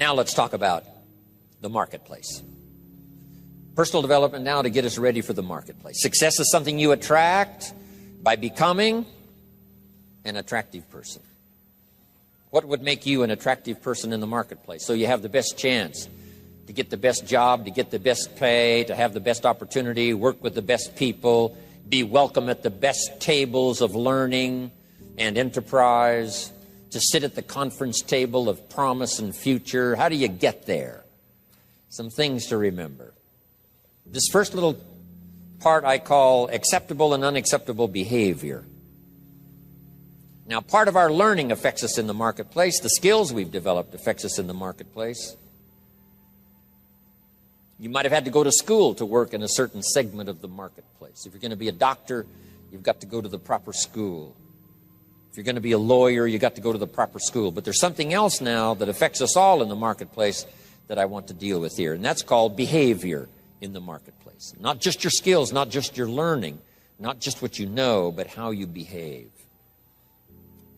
Now let's talk about the marketplace. Personal development now to get us ready for the marketplace. Success is something you attract by becoming an attractive person. What would make you an attractive person in the marketplace? So you have the best chance to get the best job, to get the best pay, to have the best opportunity, work with the best people, be welcome at the best tables of learning and enterprise, to sit at the conference table of promise and future. How do you get there? Some things to remember. This first little part I call acceptable and unacceptable behavior. Now, part of our learning affects us in the marketplace. The skills we've developed affects us in the marketplace. You might have had to go to school to work in a certain segment of the marketplace. If you're going to be a doctor, you've got to go to the proper school. If you're going to be a lawyer, you've got to go to the proper school. But there's something else now that affects us all in the marketplace that I want to deal with here, and that's called behavior in the marketplace. Not just your skills, not just your learning, not just what you know, but how you behave.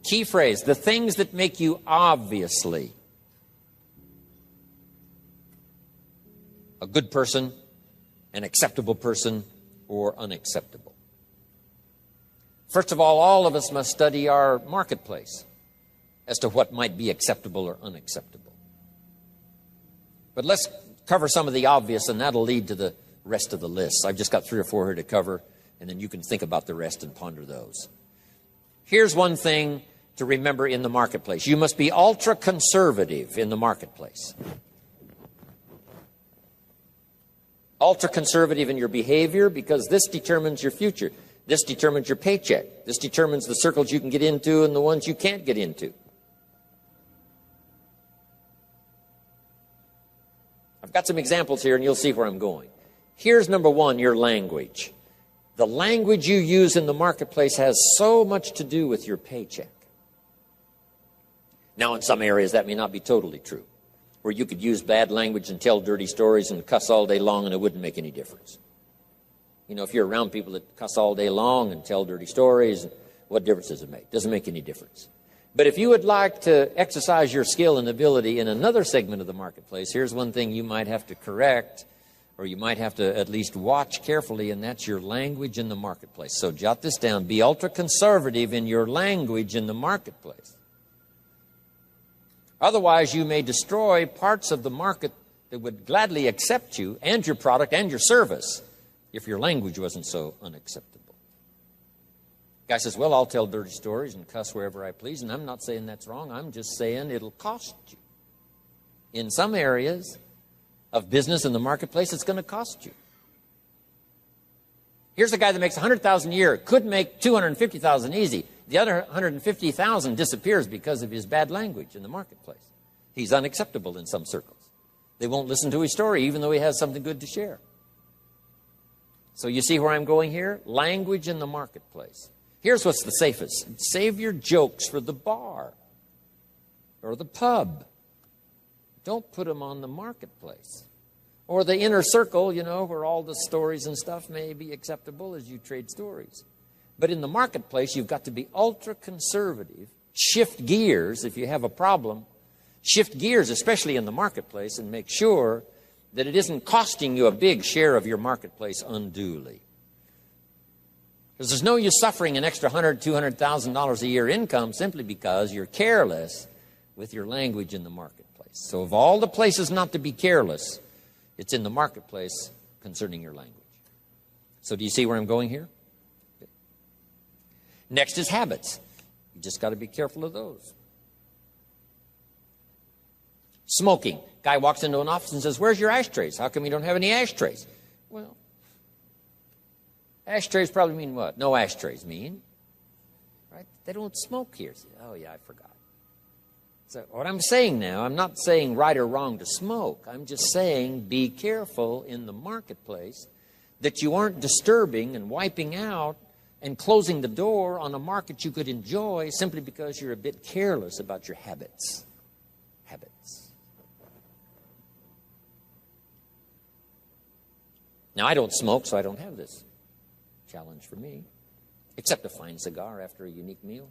Key phrase, the things that make you obviously a good person, an acceptable person, or unacceptable. First of all of us must study our marketplace as to what might be acceptable or unacceptable. But let's cover some of the obvious, and that'll lead to the rest of the list. I've just got 3 or 4 here to cover, and then you can think about the rest and ponder those. Here's one thing to remember in the marketplace. You must be ultra-conservative in the marketplace. Ultra-conservative in your behavior, because this determines your future. This determines your paycheck. This determines the circles you can get into and the ones you can't get into. I've got some examples here, and you'll see where I'm going. Here's number 1, your language. The language you use in the marketplace has so much to do with your paycheck. Now, in some areas, that may not be totally true, where you could use bad language and tell dirty stories and cuss all day long, and it wouldn't make any difference. You know, if you're around people that cuss all day long and tell dirty stories, what difference does it make? Doesn't make any difference. But if you would like to exercise your skill and ability in another segment of the marketplace, here's one thing you might have to correct, or you might have to at least watch carefully, and that's your language in the marketplace. So jot this down. Be ultra-conservative in your language in the marketplace. Otherwise, you may destroy parts of the market that would gladly accept you and your product and your service if your language wasn't so unacceptable. Guy says, well, I'll tell dirty stories and cuss wherever I please, and I'm not saying that's wrong. I'm just saying it'll cost you. In some areas of business in the marketplace, it's going to cost you. Here's a guy that makes $100,000 a year, could make $250,000 easy. The other $150,000 disappears because of his bad language in the marketplace. He's unacceptable in some circles. They won't listen to his story, even though he has something good to share. So you see where I'm going here? Language in the marketplace. Here's what's the safest. Save your jokes for the bar or the pub. Don't put them on the marketplace. Or the inner circle, you know, where all the stories and stuff may be acceptable as you trade stories. But in the marketplace, you've got to be ultra-conservative. Shift gears if you have a problem. Shift gears, especially in the marketplace, and make sure that it isn't costing you a big share of your marketplace unduly. Because there's no use suffering an extra $100,000, $200,000 a year income simply because you're careless with your language in the marketplace. So of all the places not to be careless, it's in the marketplace concerning your language. So do you see where I'm going here? Okay. Next is habits. You just got to be careful of those. Smoking. Guy walks into an office and says, where's your ashtrays? How come you don't have any ashtrays? Well, ashtrays probably mean what? No ashtrays mean. Right? They don't smoke here. Oh, yeah, I forgot. So what I'm saying now, I'm not saying right or wrong to smoke. I'm just saying be careful in the marketplace that you aren't disturbing and wiping out and closing the door on a market you could enjoy simply because you're a bit careless about your habits. Habits. Now, I don't smoke, so I don't have this challenge for me, except a fine cigar after a unique meal.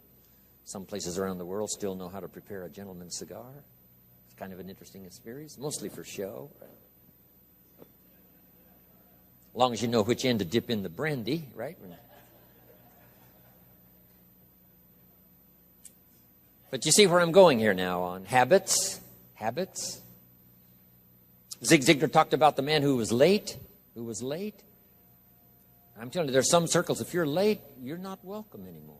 Some places around the world still know how to prepare a gentleman's cigar. It's kind of an interesting experience, mostly for show. As long as you know which end to dip in the brandy, right? But you see where I'm going here now on habits. Habits. Zig Ziglar talked about the man who was late. Who was late. I'm telling you, there's some circles, if you're late, you're not welcome anymore.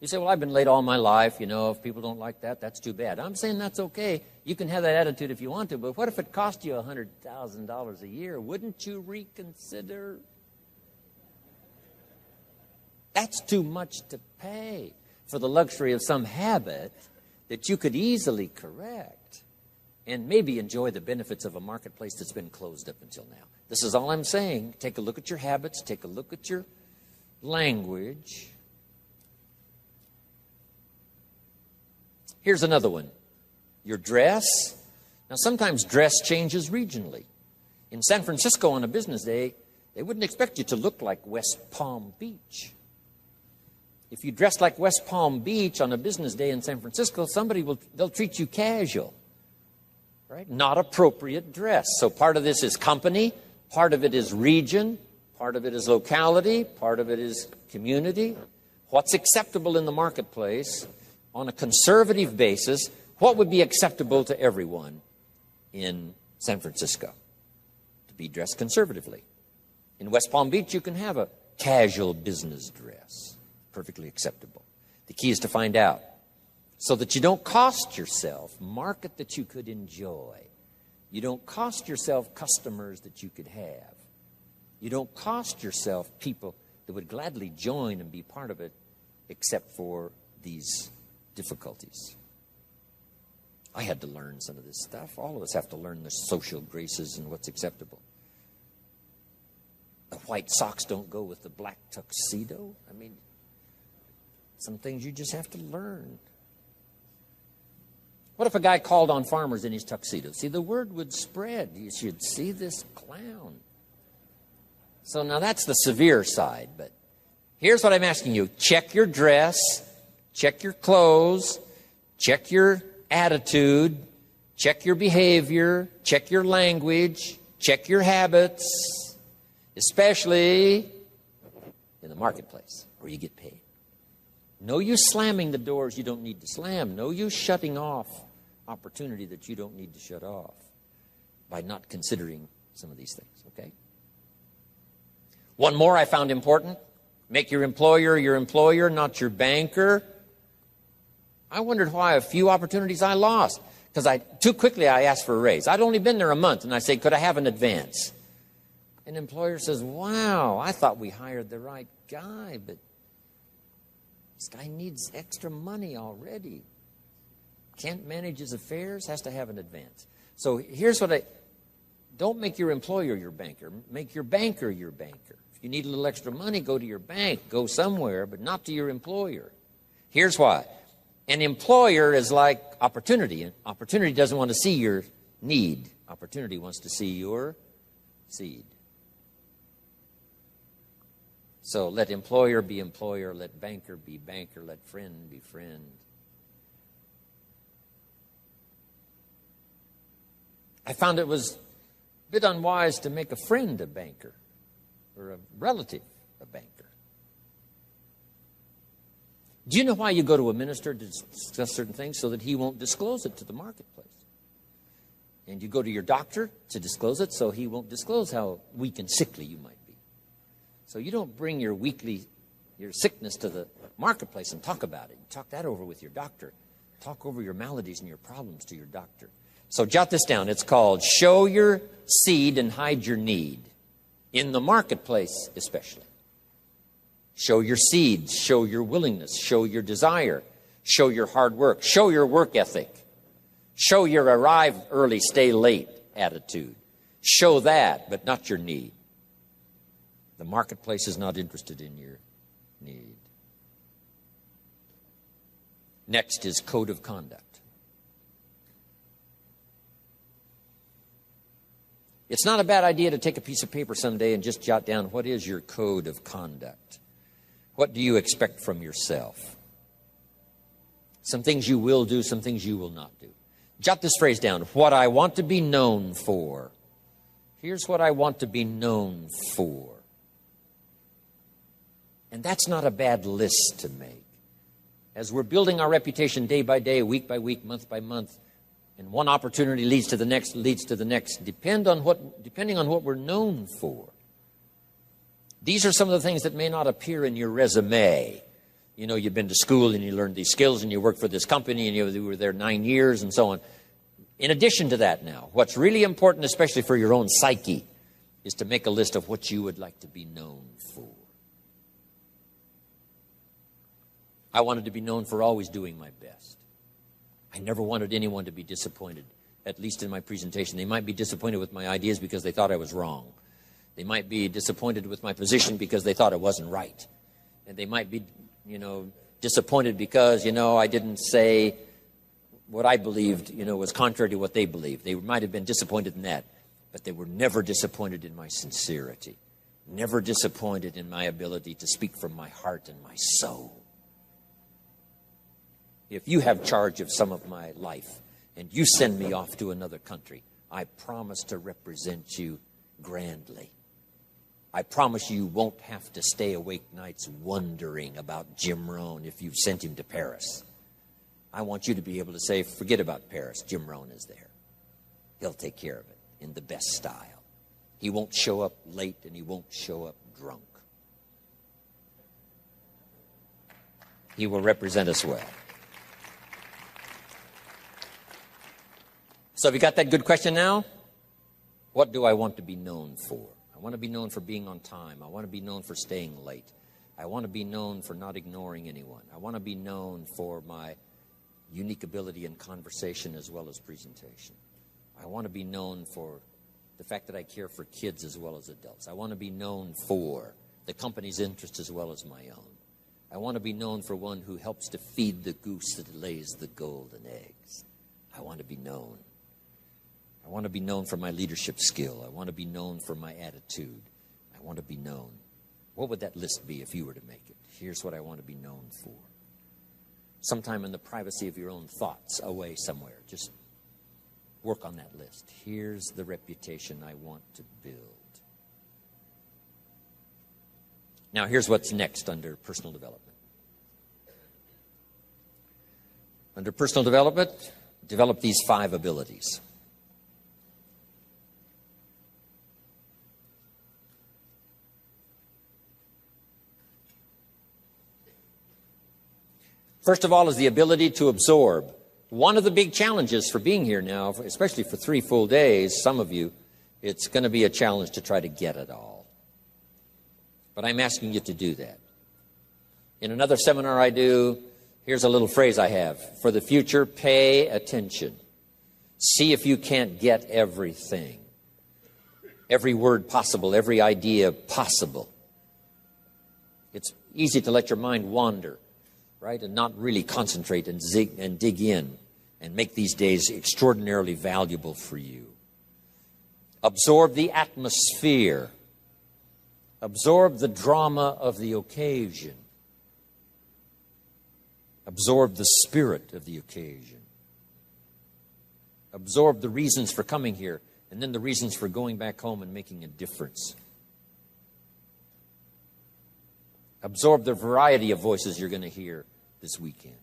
You say, well, I've been late all my life. You know, if people don't like that, that's too bad. I'm saying that's okay. You can have that attitude if you want to, but what if it cost you $100,000 a year? Wouldn't you reconsider? That's too much to pay for the luxury of some habit that you could easily correct and maybe enjoy the benefits of a marketplace that's been closed up until now. This is all I'm saying. Take a look at your habits. Take a look at your language. Here's another one. Your dress. Now, sometimes dress changes regionally. In San Francisco on a business day, they wouldn't expect you to look like West Palm Beach. If you dress like West Palm Beach on a business day in San Francisco, they'll treat you casual, right? Not appropriate dress. So part of this is company, part of it is region, part of it is locality, part of it is community. What's acceptable in the marketplace on a conservative basis? What would be acceptable to everyone in San Francisco? To be dressed conservatively. In West Palm Beach, you can have a casual business dress. Perfectly acceptable. The key is to find out so that you don't cost yourself market that you could enjoy. You don't cost yourself customers that you could have. You don't cost yourself people that would gladly join and be part of it except for these difficulties. I had to learn some of this stuff. All of us have to learn the social graces and what's acceptable. The white socks don't go with the black tuxedo. I mean, some things you just have to learn. What if a guy called on farmers in his tuxedo? See, the word would spread. You should see this clown. So now that's the severe side. But here's what I'm asking you. Check your dress. Check your clothes. Check your attitude. Check your behavior. Check your language. Check your habits. Especially in the marketplace where you get paid. No use slamming the doors you don't need to slam. No use shutting off opportunity that you don't need to shut off by not considering some of these things, okay? One more I found important. Make your employer, not your banker. I wondered why a few opportunities I lost. Because too quickly I asked for a raise. I'd only been there a month, and I said, could I have an advance? An employer says, wow, I thought we hired the right guy, but this guy needs extra money already. Can't manage his affairs, has to have an advance. So here's what don't make your employer your banker. Make your banker your banker. If you need a little extra money, go to your bank. Go somewhere, but not to your employer. Here's why. An employer is like opportunity. Opportunity doesn't want to see your need. Opportunity wants to see your seed. So let employer be employer, let banker be banker, let friend be friend. I found it was a bit unwise to make a friend a banker or a relative a banker. Do you know why you go to a minister to discuss certain things? So that he won't disclose it to the marketplace. And you go to your doctor to disclose it so he won't disclose how weak and sickly you might be. So you don't bring your sickness to the marketplace and talk about it. You talk that over with your doctor. Talk over your maladies and your problems to your doctor. So jot this down. It's called show your seed and hide your need. In the marketplace especially. Show your seed. Show your willingness. Show your desire. Show your hard work. Show your work ethic. Show your arrive early, stay late attitude. Show that, but not your need. The marketplace is not interested in your need. Next is code of conduct. It's not a bad idea to take a piece of paper someday and just jot down what is your code of conduct. What do you expect from yourself? Some things you will do, some things you will not do. Jot this phrase down. What I want to be known for. Here's what I want to be known for. And that's not a bad list to make. As we're building our reputation day by day, week by week, month by month, and one opportunity leads to the next, depending on what we're known for. These are some of the things that may not appear in your resume. You know, you've been to school and you learned these skills and you worked for this company and you were there 9 years and so on. In addition to that now, what's really important, especially for your own psyche, is to make a list of what you would like to be known for. I wanted to be known for always doing my best. I never wanted anyone to be disappointed, at least in my presentation. They might be disappointed with my ideas because they thought I was wrong. They might be disappointed with my position because they thought it wasn't right. And they might be, disappointed because, I didn't say what I believed, was contrary to what they believed. They might have been disappointed in that. But they were never disappointed in my sincerity. Never disappointed in my ability to speak from my heart and my soul. If you have charge of some of my life and you send me off to another country, I promise to represent you grandly. I promise you won't have to stay awake nights wondering about Jim Rohn if you've sent him to Paris. I want you to be able to say, forget about Paris, Jim Rohn is there. He'll take care of it in the best style. He won't show up late and he won't show up drunk. He will represent us well. So have you got that good question now? What do I want to be known for? I want to be known for being on time. I want to be known for staying late. I want to be known for not ignoring anyone. I want to be known for my unique ability in conversation as well as presentation. I want to be known for the fact that I care for kids as well as adults. I want to be known for the company's interest as well as my own. I want to be known for one who helps to feed the goose that lays the golden eggs. I want to be known. I want to be known for my leadership skill. I want to be known for my attitude. I want to be known. What would that list be if you were to make it? Here's what I want to be known for. Sometime in the privacy of your own thoughts, away somewhere, just work on that list. Here's the reputation I want to build. Now, here's what's next under personal development. Under personal development, develop these 5 abilities. First of all is the ability to absorb. One of the big challenges for being here now, especially for 3 full days, some of you, it's going to be a challenge to try to get it all. But I'm asking you to do that. In another seminar I do, here's a little phrase I have. For the future, pay attention. See if you can't get everything. Every word possible, every idea possible. It's easy to let your mind wander, right, and not really concentrate and dig in and make these days extraordinarily valuable for you. Absorb the atmosphere. Absorb the drama of the occasion. Absorb the spirit of the occasion. Absorb the reasons for coming here and then the reasons for going back home and making a difference. Absorb the variety of voices you're going to hear this weekend.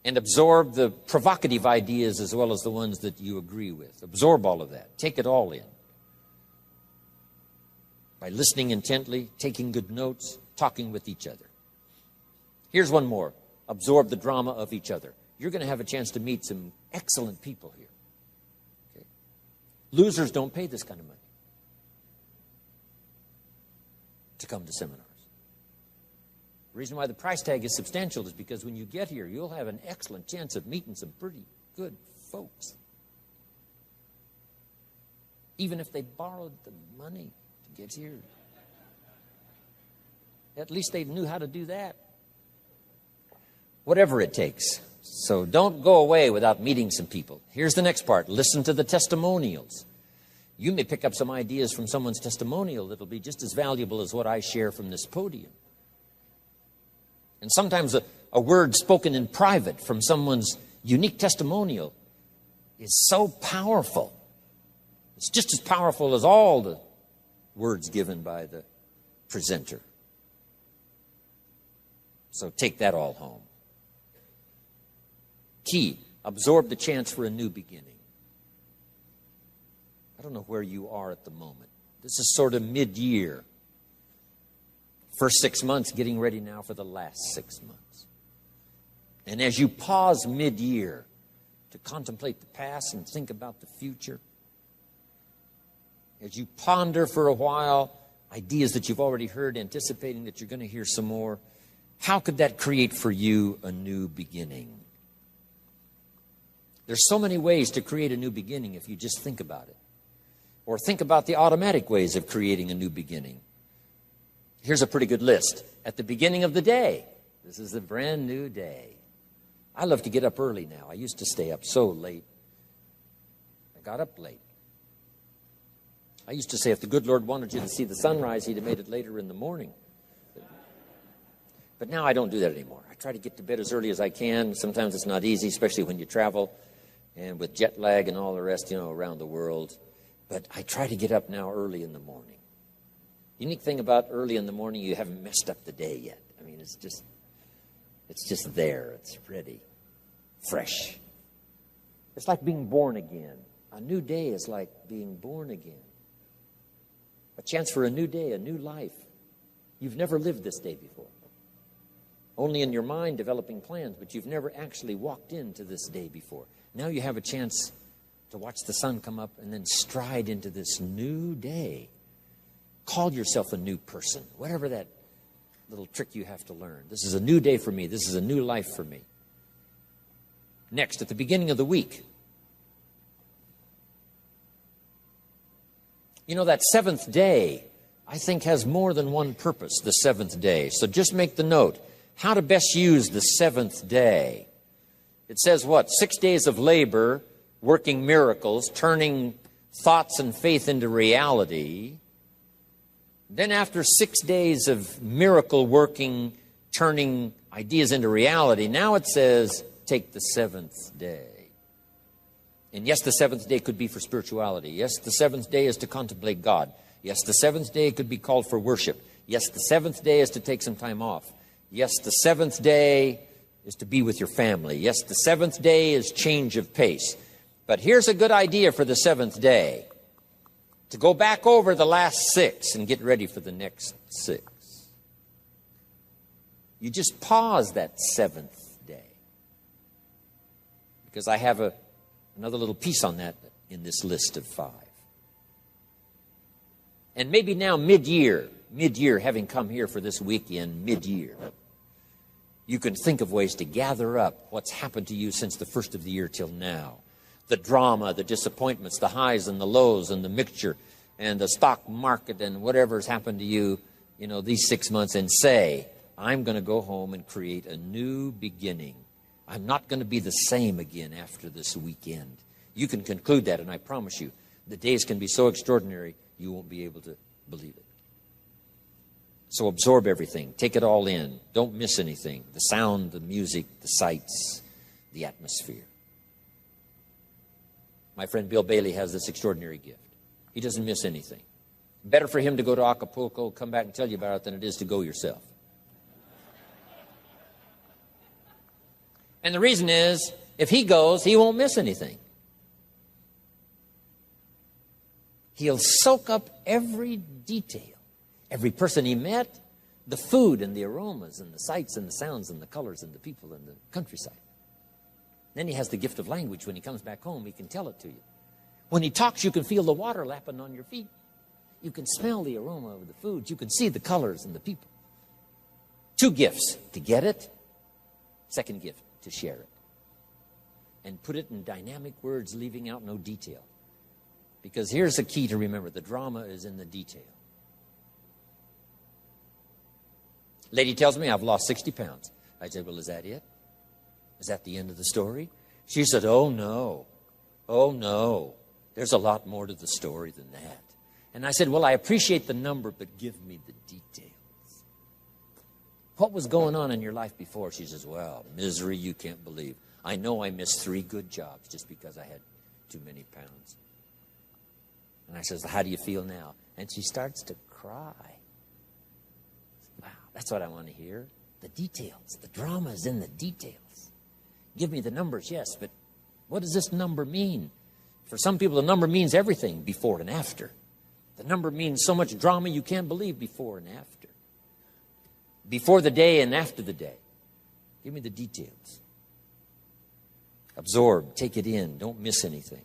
And absorb the provocative ideas as well as the ones that you agree with. Absorb all of that. Take it all in. By listening intently, taking good notes, talking with each other. Here's one more. Absorb the drama of each other. You're going to have a chance to meet some excellent people here. Okay? Losers don't pay this kind of money to come to seminars. The reason why the price tag is substantial is because when you get here, you'll have an excellent chance of meeting some pretty good folks. Even if they borrowed the money to get here. At least they knew how to do that. Whatever it takes. So don't go away without meeting some people. Here's the next part. Listen to the testimonials. You may pick up some ideas from someone's testimonial that'll be just as valuable as what I share from this podium. And sometimes a word spoken in private from someone's unique testimonial is so powerful. It's just as powerful as all the words given by the presenter. So take that all home. Key, absorb the chance for a new beginning. I don't know where you are at the moment. This is sort of mid-year. First 6 months, getting ready now for the last 6 months. And as you pause mid-year to contemplate the past and think about the future, as you ponder for a while ideas that you've already heard, anticipating that you're going to hear some more, how could that create for you a new beginning? There's so many ways to create a new beginning if you just think about it. Or think about the automatic ways of creating a new beginning. Here's a pretty good list. At the beginning of the day, this is a brand new day. I love to get up early now. I used to stay up so late. I got up late. I used to say if the good Lord wanted you to see the sunrise, he'd have made it later in the morning. But now I don't do that anymore. I try to get to bed as early as I can. Sometimes it's not easy, especially when you travel and with jet lag and all the rest, around the world. But I try to get up now early in the morning. Unique thing about early in the morning, you haven't messed up the day yet. I mean, it's just there. It's ready. Fresh. It's like being born again. A new day is like being born again. A chance for a new day, a new life. You've never lived this day before. Only in your mind developing plans, but you've never actually walked into this day before. Now you have a chance to watch the sun come up and then stride into this new day. Call yourself a new person, whatever that little trick you have to learn. This is a new day for me. This is a new life for me. Next, at the beginning of the week, that seventh day, I think, has more than one purpose, the seventh day. So just make the note, how to best use the seventh day. It says what? 6 days of labor, working miracles, turning thoughts and faith into reality. Then after 6 days of miracle working, turning ideas into reality, now it says, take the seventh day. And yes, the seventh day could be for spirituality. Yes, the seventh day is to contemplate God. Yes, the seventh day could be called for worship. Yes, the seventh day is to take some time off. Yes, the seventh day is to be with your family. Yes, the seventh day is change of pace. But here's a good idea for the seventh day. To go back over the last 6 and get ready for the next 6. You just pause that seventh day. Because I have another little piece on that in this list of 5. And maybe now mid-year, having come here for this weekend, mid-year, you can think of ways to gather up what's happened to you since the first of the year till now. The drama, the disappointments, the highs and the lows and the mixture and the stock market and whatever's happened to you, these 6 months, and say, I'm going to go home and create a new beginning. I'm not going to be the same again after this weekend. You can conclude that, and I promise you, the days can be so extraordinary, you won't be able to believe it. So absorb everything. Take it all in. Don't miss anything. The sound, the music, the sights, the atmosphere. My friend Bill Bailey has this extraordinary gift. He doesn't miss anything. Better for him to go to Acapulco, come back and tell you about it, than it is to go yourself. And the reason is, if he goes, he won't miss anything. He'll soak up every detail. Every person he met, the food and the aromas and the sights and the sounds and the colors and the people and the countryside. Then he has the gift of language. When he comes back home, he can tell it to you. When he talks, you can feel the water lapping on your feet. You can smell the aroma of the food. You can see the colors and the people. 2 gifts: to get it. Second gift, to share it. And put it in dynamic words, leaving out no detail. Because here's the key to remember. The drama is in the detail. Lady tells me I've lost 60 pounds. I said, well, is that it? Is that the end of the story? She said, oh, no. Oh, no. There's a lot more to the story than that. And I said, well, I appreciate the number, but give me the details. What was going on in your life before? She says, well, misery you can't believe. I know I missed 3 good jobs just because I had too many pounds. And I says, how do you feel now? And she starts to cry. Wow, that's what I want to hear. The details. The drama is in the details. Give me the numbers, yes, but what does this number mean? For some people, the number means everything before and after. The number means so much drama you can't believe before and after. Before the day and after the day. Give me the details. Absorb, take it in, don't miss anything.